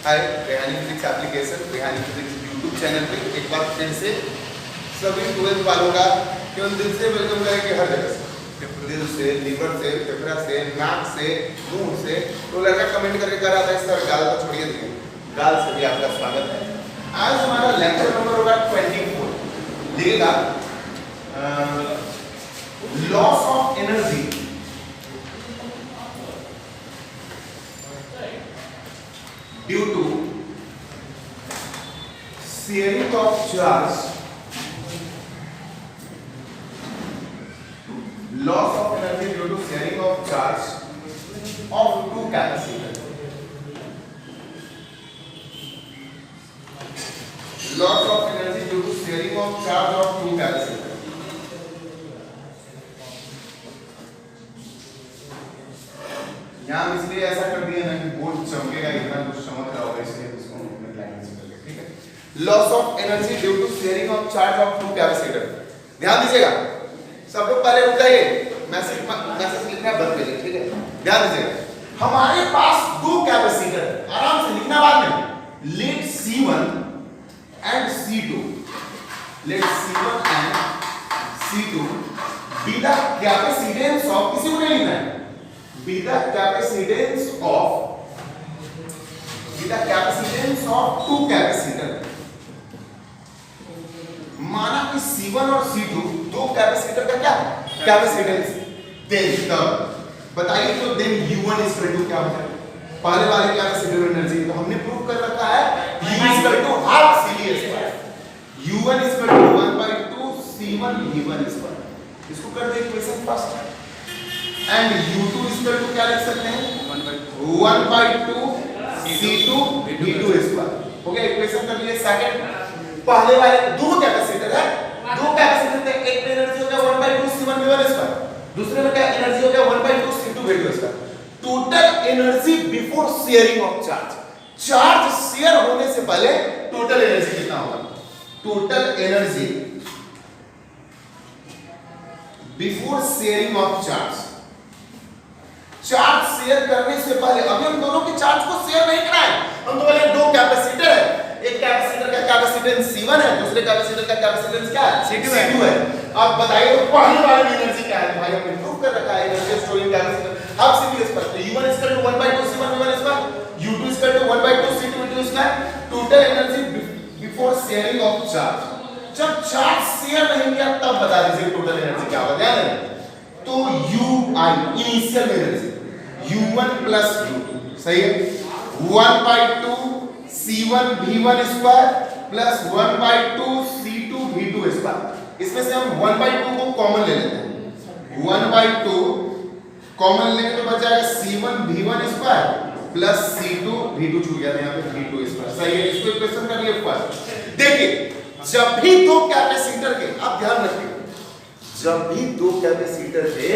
हाय, Rehani physics application, Rehani physics YouTube channel पे एक बार फिर से सभी 12th वालों का केवल दिल से वेलकम करेंगे। हर जगह से, दिल से, लीवर से, फेफड़ा से, नाक से, मुंह से। तो लड़का कमेंट करके कर रहा था सर गाल को छोड़िए, दिए गाल से भी आपका स्वागत है। आज हमारा लेक्चर नंबर होगा 24। लिखेगा loss of energy due to sharing of charge, loss of energy due to sharing of charge of two capacitors. Loss of energy due to sharing of charge of two capacitors. यहाँ इसलिए ऐसा कर दिया ना कि board चमकेगा, इतना कुछ चमक रहा होगा, इसलिए इसको मैं लाइन से कर लिया। ठीक है, loss of energy due to sharing of charge of two capacitor. ध्यान दीजिएगा, सब लोग पहले रुक जाइए, मैसेज लिखना बंद करिए। ठीक है, ध्यान दीजिएगा, हमारे पास दो कैपेसिटर, आराम से लिखना बाद में, let C1 and C2, let C1 and C2 be the capacitance of, किसी को नहीं लिखना है, be the capacitance of two capacitor। माना कि C1 और C2 दो कैपेसिटर का क्या कैपेसिटेंस, देन तब बताइए तो देन U1 इक्वल टू क्या होता है, पहले वाले कैपेसिटर एनर्जी तो हमने प्रूव कर रखा है, U equal to half CV square, U1 equal to 1/2 C1 V1 square. इसको कर दे equation first, and U2 equal to क्या लिख सकते हैं, 1/2 C2 V2 स्क्वायर। हो गया, इक्वेशन कर लिए। सेकंड, पहले वाले दो कैपेसिटर है, दो कैपेसिटर थे, एक में एनर्जी हो गया 1/2 C1 V1 स्क्वायर, दूसरे में क्या एनर्जी हो गया 1/2 C2 V2 square. Total energy before sharing of charge, charge share होने से पहले टोटल एनर्जी कितना होगा, total energy before sharing of charge, charge share करने से पहले, अभी हम दोनों के चार्ज को शेयर नहीं कराए, हम तो बोले दो कैपेसिटर है, एक कैपेसिटर का कैपेसिटेंस C1 है, दूसरे कैपेसिटर का कैपेसिटेंस क्या है, C2 है। अब बताइए तो पहले वाले में एनर्जी क्या है, भाई हमने प्रूव कर रखा है एनर्जी स्टोरिंग कैपेसिटर अब सीरीज पर, तो U1 equal to 1/2 C1 V1 square, U2 equal to 1/2 C2 V2 square. Total energy before sharing of charge, जब चार्ज शेयर नहीं किया तब बता दीजिए टोटल एनर्जी क्या होगा। ध्यान रखिए, तो UI initial energy U1 plus U2, सही है, 1/2 C1 V1 square plus 1/2 C2 V2 square. इसमें से हम 1/2 को कॉमन ले लेते हैं, 1/2 कॉमन लेंगे तो बच जाएगा C1 V1 square plus C2 V2 छूट गया यहाँ पे V2 स्क्वायर। सही है, इसको इक्वेशन कर लिए फर्स्ट। देखिए, जब भी दो कैपेसिटर के, आप ध्यान रखिए, जब भी दो कैपेसिटर के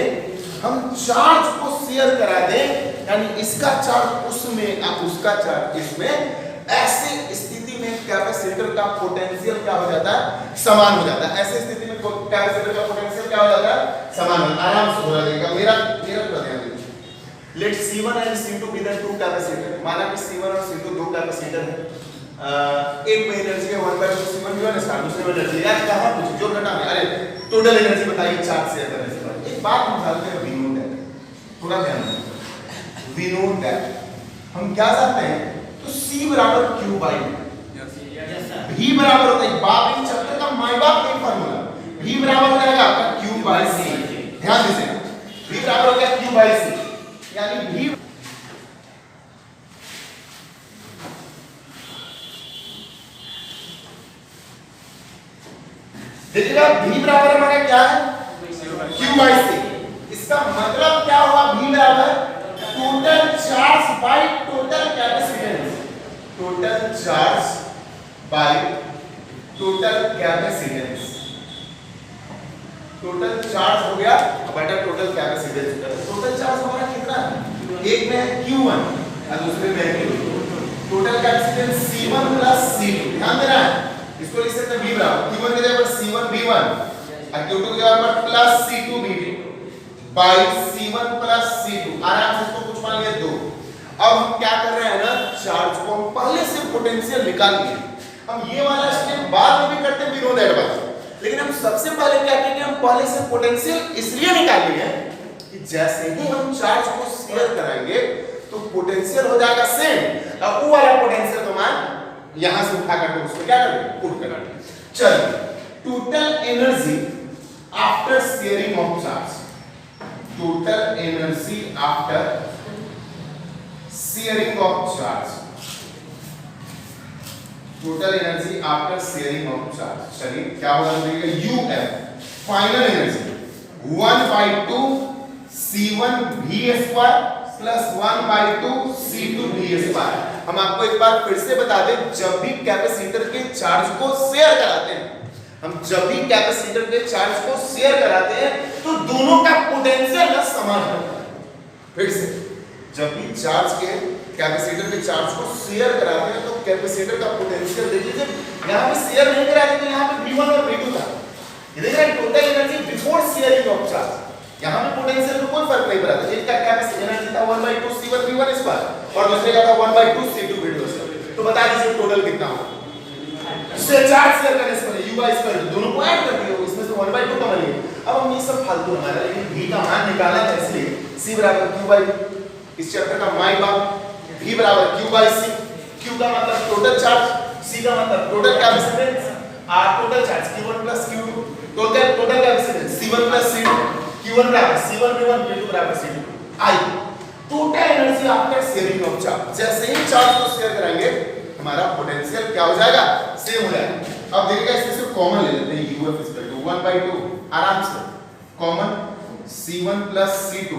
हम चार्ज को शेयर करा दें, यानी इसका चार्ज उसमें और उसका चार्ज इसमें, ऐसी स्थिति में कैपेसिटर का पोटेंशियल क्या हो जाता है, समान हो जाता है। ऐसी स्थिति में कैपेसिटर का पोटेंशियल क्या हो जाता है, समान हो, आराम से हो जाएगा। मेरा पूरा ध्यान दीजिए, let C1 and C2 be the two capacitor. माना कि C1 और C2 दो कैपेसिटर है, एक में एनर्जी है 1/2 C1 V1 स्क्वायर, दूसरे में एनर्जी यार कहां कुछ जो घटा में, अरे टोटल एनर्जी बताइए चार्ज शेयर करने से पहले। एक बात हम जानते हैं, वी नो दैट, थोड़ा ध्यान रखिए, वी नो दैट हम क्या जानते हैं, तो C बराबर Q बाई V बराबर होता है, बाप इन चैप्टर का माय बाप एक फार्मूला, V बराबर हो जाएगा आपका Q बाई C। ध्यान दीजिए, V बराबर हो गया Q बाई C, यानी V देखिएगा, V बराबर हमारा क्या है, Q बाई C। इसका मतलब क्या हुआ, V बराबर total charge by total capacitance, total charge by total capacitance, total charge हो गया बटा टोटल कैपेसिटेंस। टोटल चार्ज हमारा कितना है, एक में है Q1 और दूसरे में है Q2, total capacitance C1 plus C2। ध्यान देना है, इसको लिख सकते हैं V बराबर Q1 की जगह पर C1 V1 और Q2 की जगह पर plus C2 V2 by C1 plus C2। आराम से इसको कुछ मान लिया 2। अब हम क्या कर रहे हैं ना, चार्ज को हम पहले पोटेंशियल निकाल लिए। हम ये वाला स्टेप बाद में भी करते हैं, वी नो दैट बात, लेकिन हम सबसे पहले क्या करेंगे, हम पहले से पोटेंशियल इसलिए निकाल लिए कि जैसे ही हम चार्ज को शेयर कराएंगे तो पोटेंशियल हो जाएगा सेम। अब वो वाला पोटेंशियल तो मान यहां से उठा करके उसको क्या करेंगे, पुट करेंगे। चलिए, total energy after sharing of charge, total energy after sharing of charge, total energy after sharing of charge. चलिए क्या होगा, UF final energy 1/2 C1 V square plus 1/2 C2 V square. हम आपको एक बार फिर से बता दें, जब भी कैपेसिटर के चार्ज को शेयर कराते हैं, हम जब भी कैपेसिटर के चार्ज को शेयर कराते हैं तो दोनों का पोटेंशियल ना समान होता है। फिर से, जब भी चार्ज के कैपेसिटर के चार्ज को शेयर कराते हैं तो कैपेसिटर का पोटेंशियल देख लीजिए, यहां पे शेयर नहीं कराते तो यहां पे V1 और V2 था, ये देखिए total energy before sharing of charge, यहां पे पोटेंशियल में कोई फर्क नहीं पड़ता। एक का कैपेसिटी एनर्जी था 1/2 C1 V1 स्क्वायर और दूसरे का था 1/2 C2 V2 स्क्वायर। तो बता दीजिए टोटल कितना होगा, से चार्ज शेयर करने से पहले U स्क्वायर दोनों को ऐड कर दियो, इसमें से 1/2 कम लिए। अब हम ये सब फालतू हमारा, लेकिन V का मान निकालना है इसलिए C बराबर Q/, इस चैप्टर का माय बाप, V बराबर Q/C, Q का मतलब टोटल चार्ज, C का मतलब total capacitance, R total charge Q1 plus Q2, total capacitance C1 plus C2, Q1 बराबर C1 V1, Q2 बराबर C2। I total energy after sharing of charge, जैसे ही charge को share कराएंगे हमारा पोटेंशियल क्या हो जाएगा, सेम हो जाएगा। अब देखिएगा इसमें से कॉमन ले लेते हैं, UF 1/2 आराम से common C1 plus C2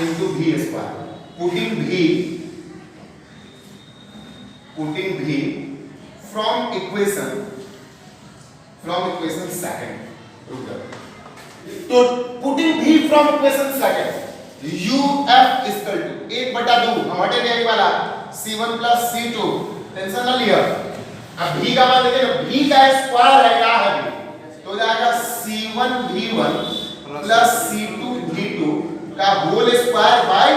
into V square, putting V from equation second, तो putting V from equation second, UF is equal to 1/2, हम हटेंगे ये वाला C1 प्लस C2, टेंशन ना लिया। अब V का मान देखिए ना, V का स्क्वायर है, क्या है V, तो हो जाएगा C1 V1 plus C2 V2 का whole square by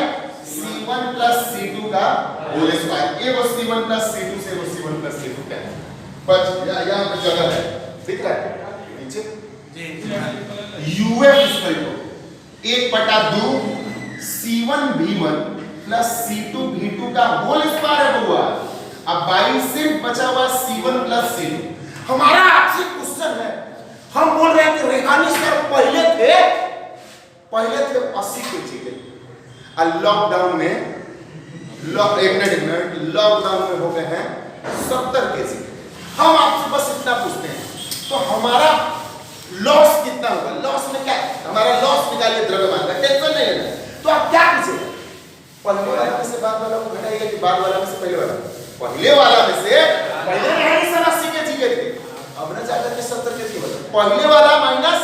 C1 plus C2 का होल स्क्वायर। ये वो C1 प्लस C2 से वो C1 प्लस C2 क्या है, बच यहाँ पे जगह है, दिख रहा है नीचे जी। UF equal to 1/2 C1 V1 plus C2 V2 का होल स्क्वायर है हुआ। अब बाई से बचा हुआ C1 प्लस C2। हमारा आपसे क्वेश्चन है, हम बोल रहे हैं कि रेखानी सर पहले थे 80 के जीते, लॉकडाउन में एक मिनट लॉकडाउन में हो गए हैं 70 के जी। हम आपसे बस इतना पूछते हैं, तो हमारा लॉस कितना होगा, लॉस में क्या हमारा लॉस निकालिए द्रव्यमान का, टेंशन नहीं लेना। तो आप क्या पूछे, पहले वाला में से बाद वाला को घटाइएगा कि बाद वाला में से पहले वाला, पहले वाला में से पहले नहीं सर 80 के जी के थे, अब ना जाकर के 70 के जी बचा, पहले वाला माइनस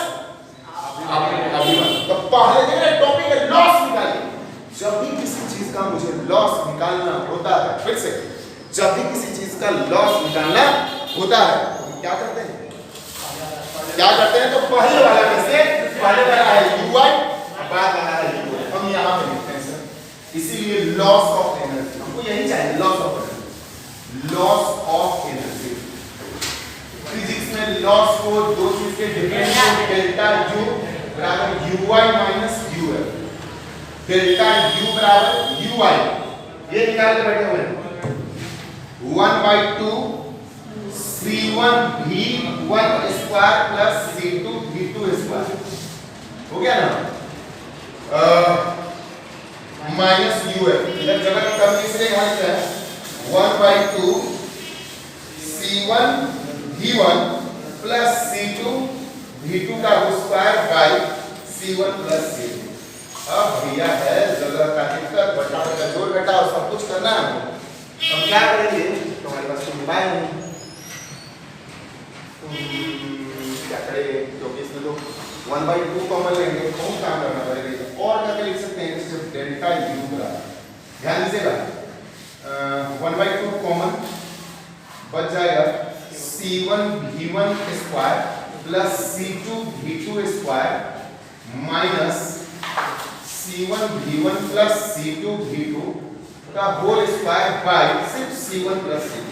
अभी वाला। तो पहले देखिए टॉपिक है लॉस निकालिए। जब भी किसी चीज का मुझे लॉस निकालना होता है, फिर से जब भी किसी चीज का लॉस निकालना होता है तो क्या करते हैं, तो पहले वाला में से पहले वाला है UI, बाद वाला है U, हम यहाँ पे लिखते हैं सर। इसीलिए लॉस ऑफ एनर्जी हमको यही चाहिए, लॉस ऑफ एनर्जी। फिजिक्स में लॉस को दो चीज के डिफरेंस डेल्टा U बराबर UI minus UF, delta U बराबर UI, ये निकाल के बैठे हुए हैं 1/2 C1 V1 square plus C2 V2 square, हो गया ना, माइनस UF, इधर जगह कम इसलिए यहाँ लिखा है 1/2 C1 V1 plus C2 V2 का square by C1 plus C2। अब भैया है जगह का दिक्कत, घटाने का जोड़ घटाओ सब कुछ करना है। अब क्या करेंगे, तुम्हारे पास तो मोबाइल नहीं, क्या करेंगे, क्योंकि इसमें तो 1/2 कॉमन लेंगे, कौन काम करना पड़ेगा, और क्या लिख सकते हैं जब डेल्टा U बराबर, ध्यान दीजिएगा 1/2 कॉमन बच जाएगा C1 V1 square plus C2 V2 square minus C1 V1 plus C2 V2 का होल स्क्वायर बाय सिर्फ C1 प्लस C2।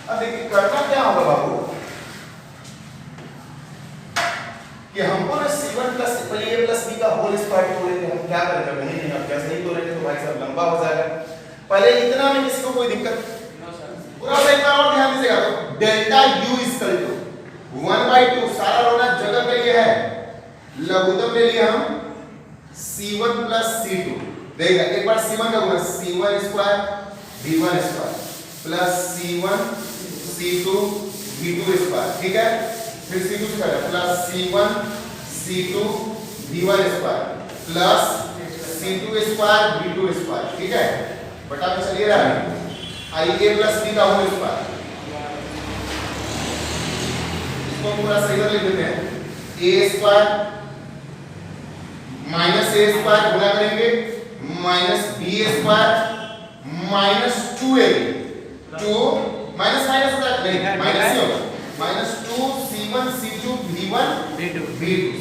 अब देखिए करना क्या होगा बाबू कि हमको ना c1 plus a plus b का होल स्क्वायर तोड़ेंगे। हम क्या करेंगे? नहीं अब कैसे नहीं तोड़ेंगे तो भाई साहब लंबा हो जाएगा। पहले इतना में किसी को कोई दिक्कत पूरा एक बार और ध्यान दीजिएगा। तो डेल्टा u इक्वल टू 1/2 सारा रोना जगह के लिए है, लघुत्तम ले लिया हम c1 प्लस c2। देखिए एक बार c1 का गुणा c1 square v1 square plus c1 c2 v2 square, ठीक है। फिर c2 square plus c1 c2 v1 square plus c2 square v2 square, ठीक है। बटा में चलिए रहा है a प्लस b का होल स्क्वायर। इसको पूरा सही कर लिख देते हैं। a square minus a square गुणा करेंगे minus b square minus 2ab 2 minus minus होता है नहीं माइनस ही होगा minus 2 c1 c2 v1 v2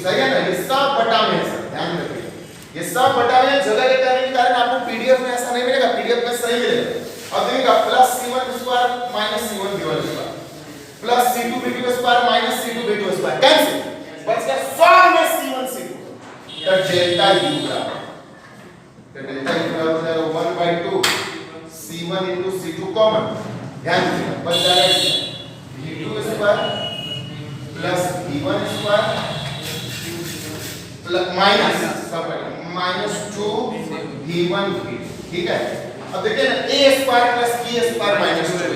सही है ना। ये सब बटा में है सर, ध्यान रखिए ये सब बटा में जगह के करने के कारण आपको पीडीएफ में ऐसा नहीं मिलेगा, पीडीएफ में सही मिलेगा। अब देखिएगा plus c1 square minus c1 v1 square plus c2 v2 square minus c2 v2 square cancel बच गया 100 में c1 c2 तो डेल्टा u बराबर तो डेल्टा u बराबर हो जाएगा 1/2 c1 into c2 कॉमन, ध्यान दीजिएगा बच जाएगा v2 square plus v1 square plus minus सब माइनस 2 v1 v2, ठीक है। अब देखिए ना a square plus b square minus 2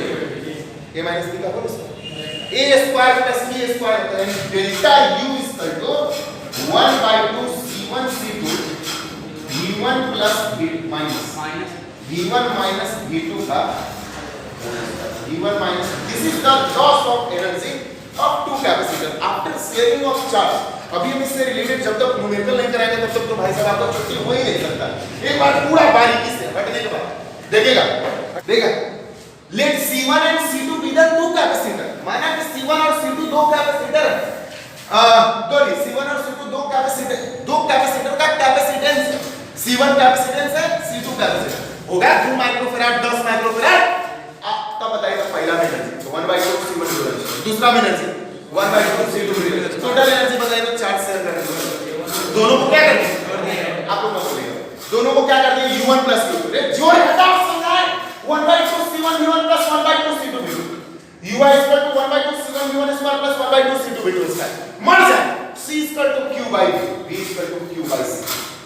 a minus b का whole square a square plus b square होता है delta u equal to 1/2 c1 c2 v1 plus minus v1 minus v2 का v1 minus this is the loss of energy of two capacitor after sharing of charge। अभी हम इससे related जब तक numerical नहीं कराएंगे तब तक तो भाई साहब आपका छुट्टी हो ही नहीं सकता। एक बार पूरा बारीकी से हटने के बाद देखिएगा देखिएगा late c1 and c2 be the two capacitor। माना कि c1 और c2 दो कैपेसिटर c1 और c2 दो कैपेसिटर का कैपेसिटेंस c1 कैपेसिटेंस है c2 कैपेसिटेंस हो गया 2 माइक्रोफैराड 10 माइक्रोफैराड। तब बताइएगा पहला में एनर्जी तो 1/2 c1 एनर्जी, दूसरा में energy 1/2 c2 energy, total energy बताइए तो चार्ज शेयर करेंगे दोनों को क्या करेंगे आप लोग बोलिएगा दोनों को क्या कर दिए u1 प्लस u2 रे जोड़ घटाव समझाए 1/2 c1 v1 plus 1/2 c2 v2 u equal to 1/2 c1 v1 square plus 1/2 c2 v2 square मर जाए c equal to q by v equal to q by c।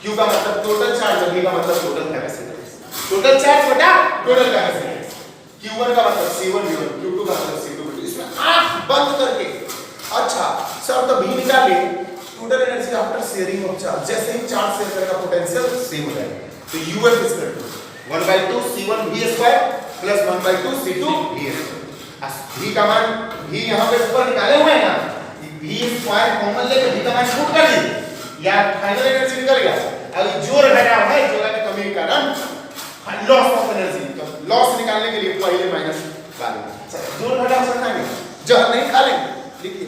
q का मतलब टोटल चार्ज, v का मतलब टोटल कैपेसिटेंस, टोटल चार्ज बटा total capacitance. q1 का मतलब c1 v1 q2 का मतलब c2 v2। इसमें आंख बंद करके अच्छा सर तो v निकालिए total energy after sharing of charge. जैसे ही चार्ज शेयर करेगा पोटेंशियल सेम हो जाएगा तो uf equal to 1/2 c1 v square plus 1/2 c2 v square. v का मान v यहां पे ऊपर निकाले हुए हैं ना v स्क्वायर कॉमन लेके v का मान पुट कर दीजिए या फाइनल एनर्जी निकल गया। अब जोड़ घटाव है जोड़ के कमी के कारण लॉस ऑफ एनर्जी तो लॉस निकालने के लिए पहले माइनस डालेंगे। जोड़ घटाव समझाएंगे जब नहीं खा लेंगे लिखिए।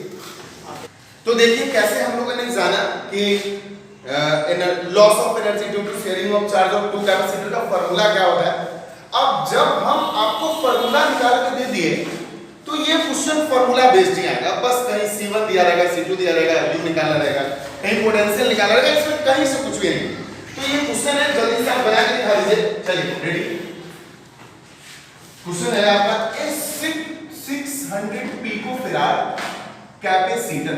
तो देखिए कैसे हम लोगों ने जाना कि loss of energy due to sharing of charge of two capacitor का फार्मूला क्या होता है। अब जब हम आपको फार्मूला निकाल के दे दिए तो ये क्वेश्चन फार्मूला बेस्ड ही आएगा। बस कहीं c1 दिया रहेगा c2 दिया रहेगा u निकालना रहेगा कहीं पोटेंशियल निकालना रहेगा, इसमें कहीं से कुछ भी नहीं। तो ये क्वेश्चन है जल्दी से आप बना के दिखा दीजिए। चलिए रेडी क्वेश्चन है आपका ए 600 picofarad capacitor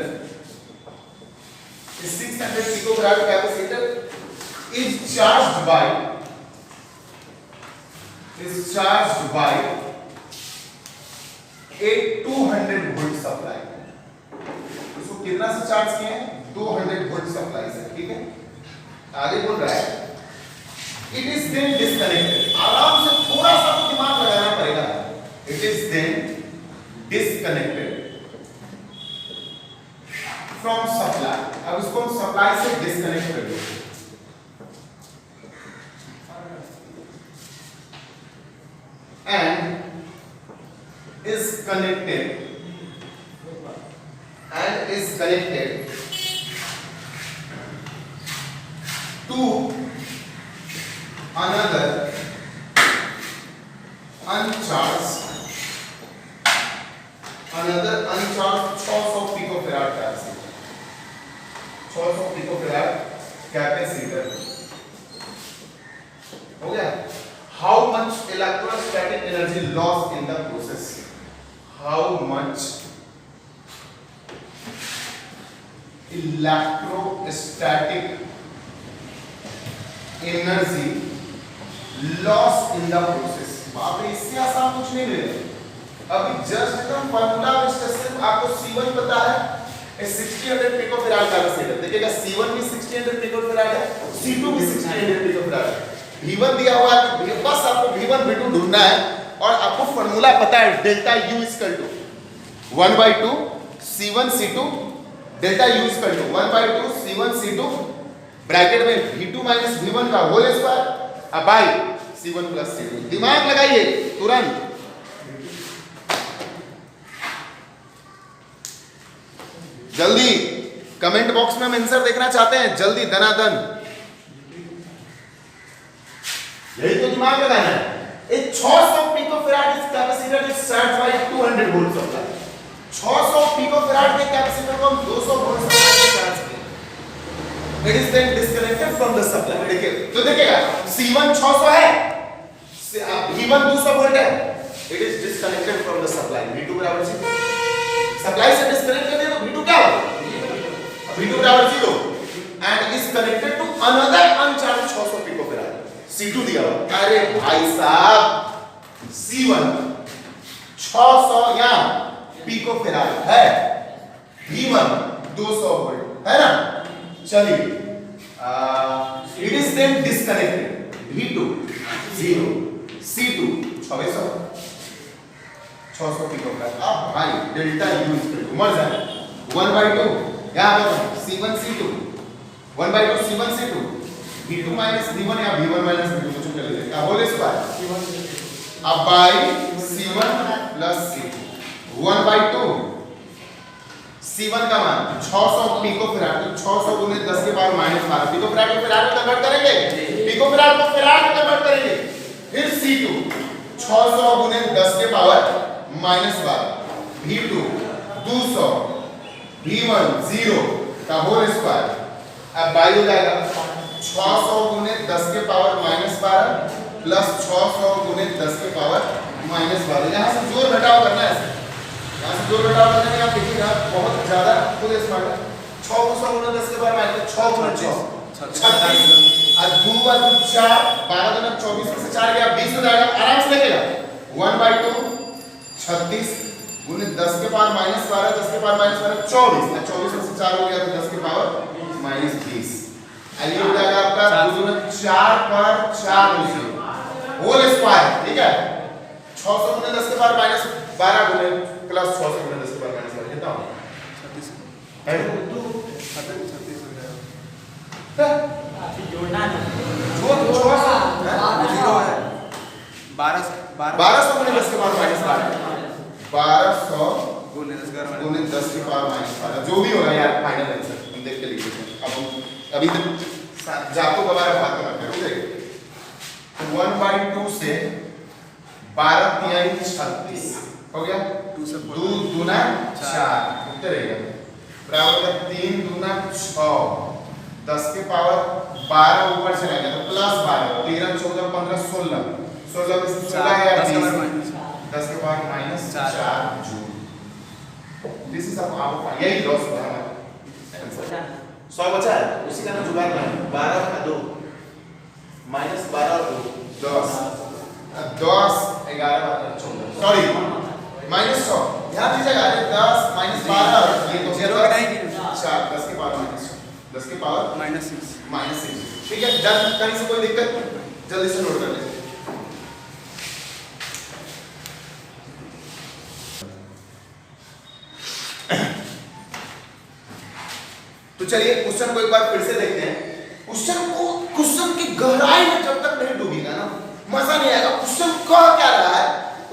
600 picofarad capacitor is charged by a 200 volt supply. इसको कितना से चार्ज किए हैं 200 वोल्ट सप्लाई से, ठीक है। आगे बोल रहा है इट इज देन डिस्कनेक्टेड। आराम से थोड़ा सा तो दिमाग लगाना पड़ेगा। It is then disconnected from supply. अब इसको हम सप्लाई से डिस्कनेक्ट कर देंगे and is connected to another uncharged capacitor हो गया। How much electrostatic energy loss in the process, how much electrostatic energy loss in the process. बाप रे, इससे आसान कुछ नहीं मिलेगा। अभी जस्ट एकदम फार्मूला सिर्फ आपको C1 पता है, 1600 पिकोफैराड कैपेसिटर। देखिएगा C1 भी 1600 पिकोफैराड है, C2 भी 1600 पिकोफैराड है। V1 दिया हुआ है, बस आपको V1 V2 ढूंढना है और आपको फार्मूला पता है, delta U equal to 1/2 C1 C2, delta U equal to 1/2 C1 C2 bracket में V2 माइनस V1 का होल स्क्वायर अब बाय C1 प्लस C2। दिमाग लगाइए तुरंत। जल्दी कमेंट बॉक्स में हम आंसर देखना चाहते हैं, जल्दी दनादन। यही तो दिमाग लगाना है। एक 600 पिकोफैराड इस capacitor is charge by 200 volt supply. 600 picofarad के कैपेसिटर को हम 200 वोल्ट सप्लाई से चार्ज किए। It is then disconnected from the supply. देखिए तो देखिएगा C1 600 है, V1 200 वोल्ट है, it is disconnected from the supply. V2 बराबर 0, सप्लाई से डिस्कनेक्ट कर दिया तो V2 क्या होगा, V2 बराबर 0 and is connected to another uncharged 600 picofarad. C2 दिया हुआ। अरे भाई साहब C1 600 या पिकोफैराड है, V1 200 वोल्ट है ना। चलिए it is then disconnected, V2 0, C2 600 picofarad. अब भाई डेल्टा U इक्वल टू मर जाए 1/2 यहां पर C1 C2 1/2 C1 C2 V2 minus V1 या V1 माइनस V2 कुछ कर लेते हैं होल स्क्वायर अब by C1 plus C2 1/2 C1 का मान 600 पिकोफैराड, तो 600 गुने 10 के पावर -12 पिकोफैराड को फैराड में कन्वर्ट करेंगे, पिकोफैराड को फैराड में कन्वर्ट करेंगे। फिर C2 600 गुने 10 के पावर -12 V2 200 V1 0 का होल स्क्वायर अब बाई हो जाएगा 600 गुने 10 के पावर -12 प्लस 600 गुने 10 के पावर -12। यहाँ से जोड़ घटाव करना है, यहाँ से जोड़ घटाव करने में आप देखिएगा बहुत ज्यादा खुद स्मार्ट है। 600 गुने 10 के पावर -6 6 गुने 6 36 और 2 बार 4 12 गुना 24 में से 4 गया 20 हो जाएगा। आराम से लगेगा 1/2 36 गुने 10 के पावर -12 10 के पावर -12 24 और 24 में से 4 हो गया तो 10 के पावर -20। ये हो जाएगा आपका 4 पर 4 होल स्क्वायर। ठीक है 600 गुने 10 के पावर -12 गुने प्लस 600 गुने 10 के पावर -12 कितना होगा 36 है 36 हो जाएगा। जोड़ना जो 600 0 है 1200 गुने 10 के पावर -12 गुने 10 के पावर -12 जो भी होगा यार फाइनल आंसर हम देख के लिख देते हैं। अब हम अभी तक जातो दोबारा बात करते हैं। ठीक 1/2 से 12 तिहाई 36 हो गया 2 दूना 4 उत्तर रहेगा बराबर का 3 दूना 6 10 के पावर 12 ऊपर चला गया तो प्लस 12 13 14 15 16 16 में 16 या 20 10 के power -4 joule. This is our यही लॉस हुआ हमारा 100 बचा है उसी का ना जुगाड़ है 12 का 2 -12 और 2 10 11 सॉरी -100 ध्यान दीजिएगा 10 -12 ये तो 0 नहीं 4 10 के पावर -10 के पावर -6 ठीक है डन। कहीं से कोई दिक्कत जल्दी से नोट कर लीजिए। तो चलिए क्वेश्चन को एक बार फिर से देखते हैं। क्वेश्चन की गहराई में जब तक नहीं डूबेगा ना मजा नहीं आएगा। क्वेश्चन कह क्या रहा है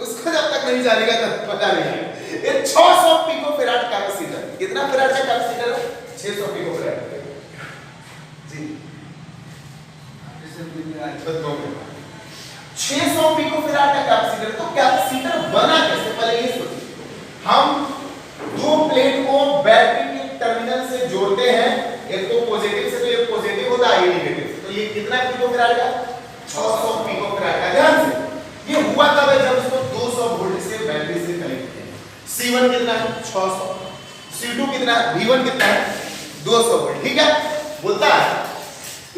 उसको जब तक नहीं जानेगा तब पता नहीं है। ये 600 पिकोफैराड कैपेसिटर कितना फैराड का कैपेसिटर है 600 पिकोफैराड जी 600 पिकोफैराड का कैपेसिटर। तो कैपेसिटर बना कैसे पहले ये सोचिए। हम दो प्लेट को बैटरी के टर्मिनल से जोड़ते हैं, एक तो पॉजिटिव से तो एक पॉजिटिव होता है ये कितना पिकोफैराड का 600 पिकोफैराड का। ध्यान से ये हुआ तब है जब इसको 200 वोल्ट से बैटरी से कनेक्ट किया। C1 कितना है 600, C2 कितना है, V1 कितना है 200 वोल्ट। ठीक है, बोलता है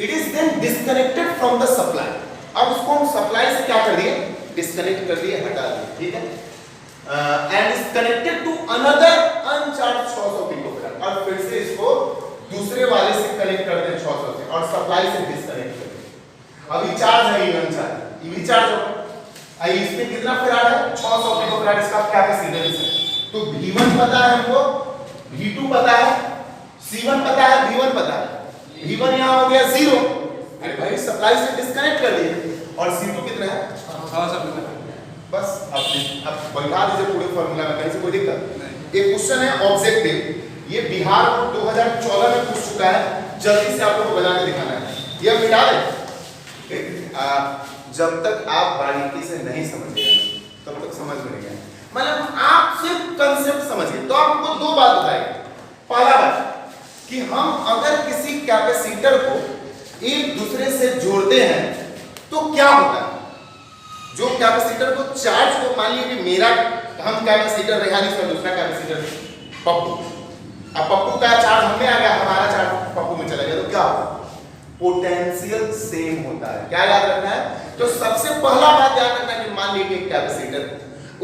it is then disconnected from the supply. अब उसको हम सप्लाई से क्या कर दिए, डिस्कनेक्ट कर दिए, हटा दिए। ठीक है, and is connected to another uncharged 600 picofarad. और फिर से इसको दूसरे वाले से कनेक्ट करते हैं 600 से और सप्लाई से डिस्कनेक्ट करते हैं। अभी चार्ज है, ये अनचार्ज, ये भी चार्ज होगा। आई इसमें कितना फैराड है 600 पिकोफैराड इसका कैपेसिटेंस है। तो V1 पता है हमको, V2 पता है, C1 पता है, V1 पता है। V1 यहां हो गया 0, अरे भाई सप्लाई से डिस्कनेक्ट कर दिए। और C2 कितना है 600। बस अब बैठा दीजिए पूरे फार्मूला में, कहीं से कोई दिक्कत नहीं। एक क्वेश्चन है ऑब्जेक्टिव, ये बिहार बोर्ड 2014 में पूछ चुका है, जल्दी से आप लोगों को बना के दिखाना है। ये मिटा दें, जब तक आप बारीकी से नहीं समझेंगे तब तक समझ में नहीं आएगा। मतलब आप सिर्फ कंसेप्ट समझिए तो आपको दो बात बताएंगे। पहला बात कि हम अगर किसी कैपेसिटर को एक दूसरे से जोड़ते हैं तो क्या होता है। जो कैपेसिटर को चार्ज को, मान लीजिए कि मेरा हम कैपेसिटर रेहानी से दूसरा कैपेसिटर पप्पू, अब पप्पू का चार्ज हमें आ गया, हमारा चार्ज पप्पू में चला गया, तो क्या होगा, पोटेंशियल सेम होता है। क्या याद रखना है, तो सबसे पहला बात याद रखना है कि मान लीजिए एक कैपेसिटर,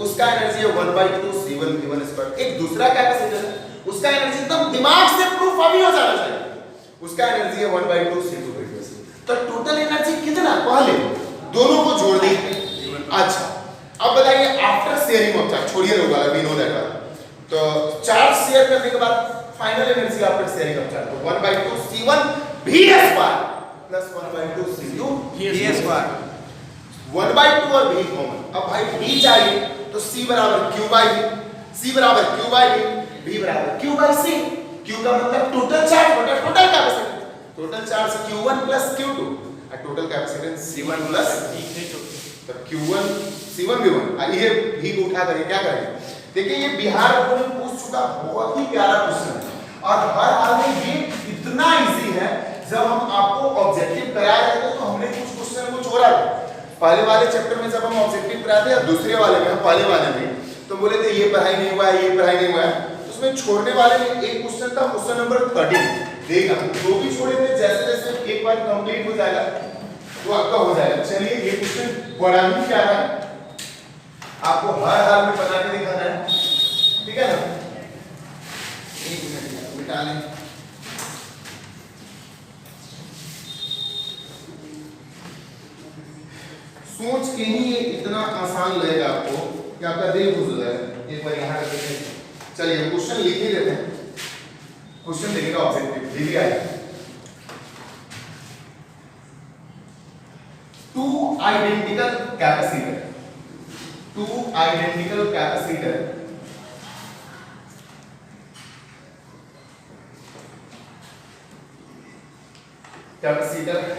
उसका एनर्जी है 1/2 C1 V1²। एक दूसरा कैपेसिटर है, उसका एनर्जी एकदम दिमाग से प्रूफ अभी हो जाना चाहिए, उसका एनर्जी है 1/2 C2 V2²। तो टोटल एनर्जी कितना, पहले दोनों को जोड़ देंगे। अच्छा, अब बताइए आफ्टर शेयरिंग ऑफ चार्ज, छोड़िए लोग वाला, वी नो दैट वाला, तो चार्ज शेयर करने के बाद final energy after sharing of charge, तो 1/2 C1 V² plus 1/2 C2 V²। 1/2 और V कॉमन, अब भाई V चाहिए तो C बराबर Q/V, C बराबर Q/V, V बराबर Q/C। Q का मतलब टोटल चार्ज बटा total capacitance, total charge Q1 plus Q2 और total capacitance C1 plus V2। तो Q1 C1 V1, ये V को उठा करके क्या करेंगे, देखिए ये बिहार बोर्ड में पूछ चुका बहुत ही प्यारा क्वेश्चन है और हर हाल में ये इतना इजी है। जब हम आपको ऑब्जेक्टिव कराया जाता तो हमने कुछ क्वेश्चन को छोड़ा था पहले वाले चैप्टर में, जब हम ऑब्जेक्टिव कराते या दूसरे वाले में, पहले वाले में तो बोले थे ये पढ़ाई नहीं हुआ है, ये पढ़ाई नहीं हुआ है, उसमें छोड़ने वाले में एक क्वेश्चन था, क्वेश्चन नंबर 13 देगा, जो भी छोड़े थे जैसे जैसे एक बार कंप्लीट हो जाएगा तो आपका हो जाएगा। चलिए ये क्वेश्चन बड़ा ही प्यारा है, आपको हर हाल में बना के दिखाना है, ठीक है ना। एक मिनट मिटा लें, सोच के ही ये इतना आसान लगेगा आपको कि आपका दिल खुश हो जाएगा। एक बार यहाँ करके देखिए, चलिए क्वेश्चन लिख ही देते हैं, क्वेश्चन लिखेगा ऑब्जेक्टिव लिख आएगा। Two identical capacitor, two identical capacitor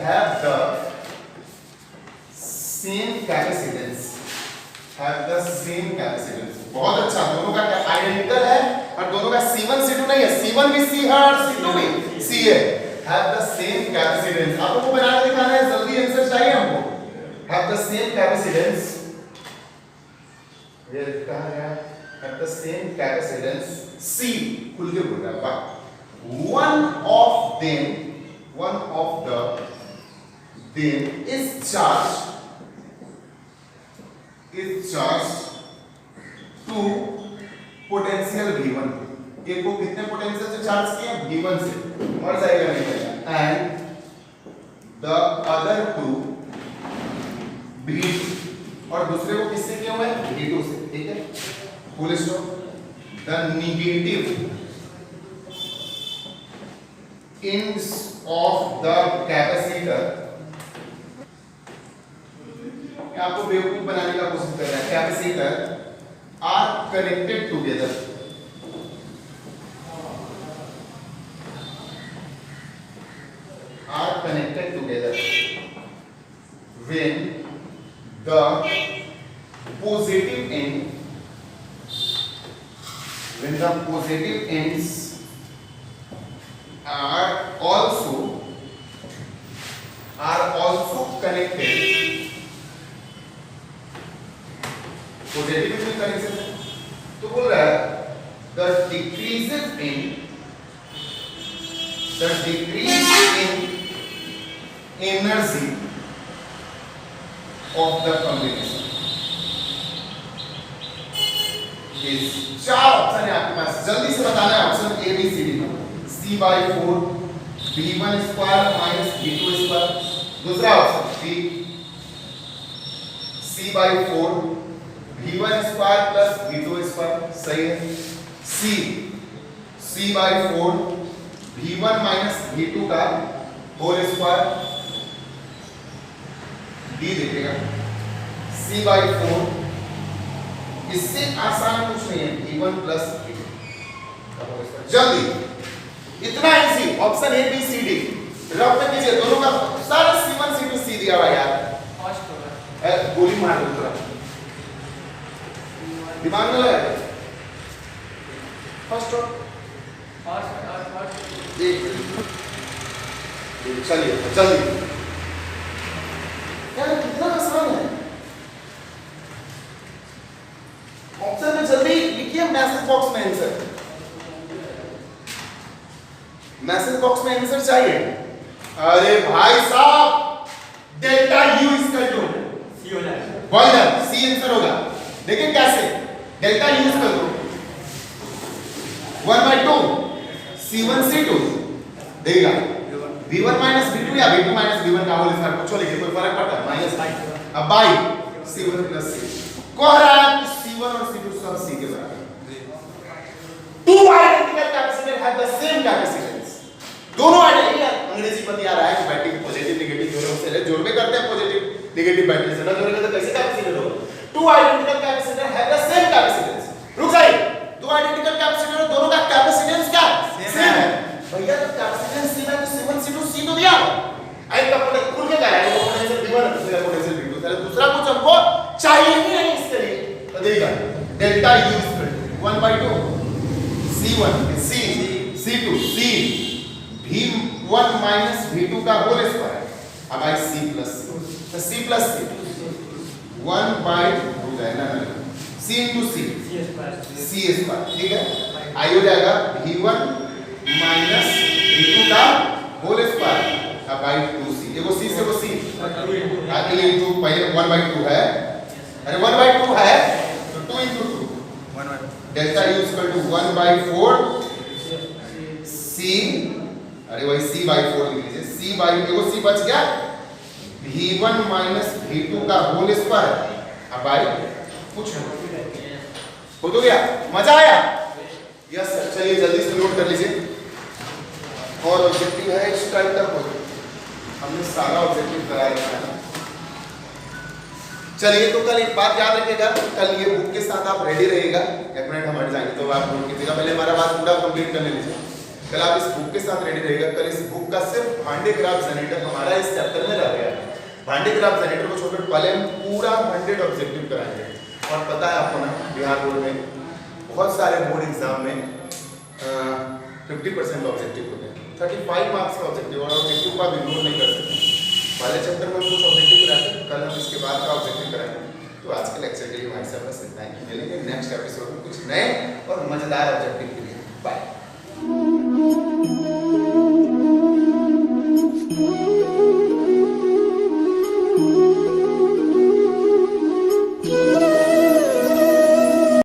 have the same capacitance, बहुत अच्छा, दोनों का आइडेंटिकल है और दोनों का C1 C2 नहीं है, C1 भी C है और C2 भी C है, have the same capacitance। आपको बना के दिखाना है, जल्दी आंसर चाहिए हमको। have the same capacitance, ये कहा गया, have the same capacitance C, खुल के बोल रहा है, one of them is charged to potential V1। एक को कितने पोटेंशियल से चार्ज किया, V1 से, मर जाएगा नहीं जाएगा, and the other two V2, और दूसरे को किससे किया हुआ है, V2 से, ठीक है। Full stop. the negative ends of the capacitor, आपको बेवकूफ बनाने का कोशिश कर रहा है, capacitor are connected together, are connected together when the positive ends are are also connected, positive connection है, तो बोल रहा है the decrease in energy of the combination is, चार ऑप्शन है आपके पास, जल्दी से बताना है option A B C D. c/4 v1 square minus v2 square, दूसरा option B c/4 v1 square plus v2 square, सही है। सी c/4 v1 माइनस v2 का होल स्क्वायर, डी देखिएगा c/4, इससे आसान कुछ नहीं है, v1 प्लस v2, जल्दी, इतना easy, option A B C D rough में कीजिए, दोनों का सारा c1 c2 c दिया हुआ यार, गोली मार दो पूरा, दिमाग में लगा फर्स्ट चलिए जल्दी यार, कितना आसान है, ऑप्शन में जल्दी लिखिए, मैसेज बॉक्स में आंसर, मैसेज बॉक्स में आंसर चाहिए। अरे भाई साहब, डेल्टा यू इसका जो सी हो जाएगा, बोल सी आंसर होगा, देखिए कैसे, डेल्टा यूज कर दो 1/2 c1 c2 देगा v1 माइनस v2 या v2 माइनस v1 का होल स्क्वायर, पूछो लेकिन कोई फर्क पड़ता है, माइनस अब बाई c1 प्लस c, कह रहा है कि c1 और c2 सब c के बराबर, two identical capacitor have the same capacitance, दोनों आइडेंटिकल, अंग्रेजी में दिया रहा है कि बैटरी पॉजिटिव नेगेटिव दोनों से जोड़वे करते हैं, पॉजिटिव नेगेटिव बैटरी से ना जोड़ेंगे तो कैसे कैपेसिटर होगा, two identical capacitor have the same capacitance, रुक जाइए, दो आइडेंटिकल कैपेसिटर और दोनों का कैपेसिटेंस क्या सेम है भैया, तो कैपेसिटेंस सेम है तो c1 c2 c तो दिया होगा, आई का पोटेंशियल खुल के कह रहा है, वो पोटेंशियल v1 दूसरा पोटेंशियल v2, चलो दूसरा कुछ हमको चाहिए ही नहीं इसके लिए, तो देखिएगा delta u equal 1/2 c1 c c2 c v1 minus v2 का होल स्क्वायर, अब आई c प्लस c, तो c प्लस c 1/2 जाएगा ना, c into c स्क्वायर, ठीक है, आई हो जाएगा v1 माइनस v2 का होल स्क्वायर, अब बाई 2c, देखो c से वो c, आगे इनटू पहले 1/2 है, अरे 1/2 है तो 2 into 2, delta u equal to 1/4 c, अरे वही c/4 लिख लीजिए, c/, देखो c बच गया, v1 माइनस v2 का होल स्क्वायर, अब बाई कुछ हो तो गया, मजा आया, यस सर, चलिए जल्दी से नोट कर लीजिए, और ऑब्जेक्टिव है इस टाइप का, हमने सारा ऑब्जेक्टिव कराया है। चलिए तो कल एक बात याद रखिएगा, कल ये बुक के साथ आप रेडी रहिएगा, एक मिनट हम हट जाएंगे तो आप नोट कीजिएगा, पहले हमारा बात पूरा कंप्लीट करने लीजिए, कल आप इस बुक के साथ रेडी रहिएगा, कल इस बुक का सिर्फ भांडे ग्राफ जनरेटर हमारा इस चैप्टर में रह गया, भांडे ग्राफ जनरेटर को छोड़कर पहले हम पूरा 100 ऑब्जेक्टिव कराएंगे, और पता है आपको ना बिहार बोर्ड में बहुत सारे बोर्ड एग्जाम में 50% ऑब्जेक्टिव होते हैं, 35 मार्क्स का ऑब्जेक्टिव, और ऑब्जेक्टिव को आप इग्नोर नहीं कर सकते, पहले चैप्टर में कुछ ऑब्जेक्टिव कराते हैं, कल हम इसके बाद का ऑब्जेक्टिव कराएंगे, तो आज के लेक्चर के लिए भाई साहब बस इतना ही, मिलेंगे नेक्स्ट एपिसोड में कुछ नए और मजेदार ऑब्जेक्टिव।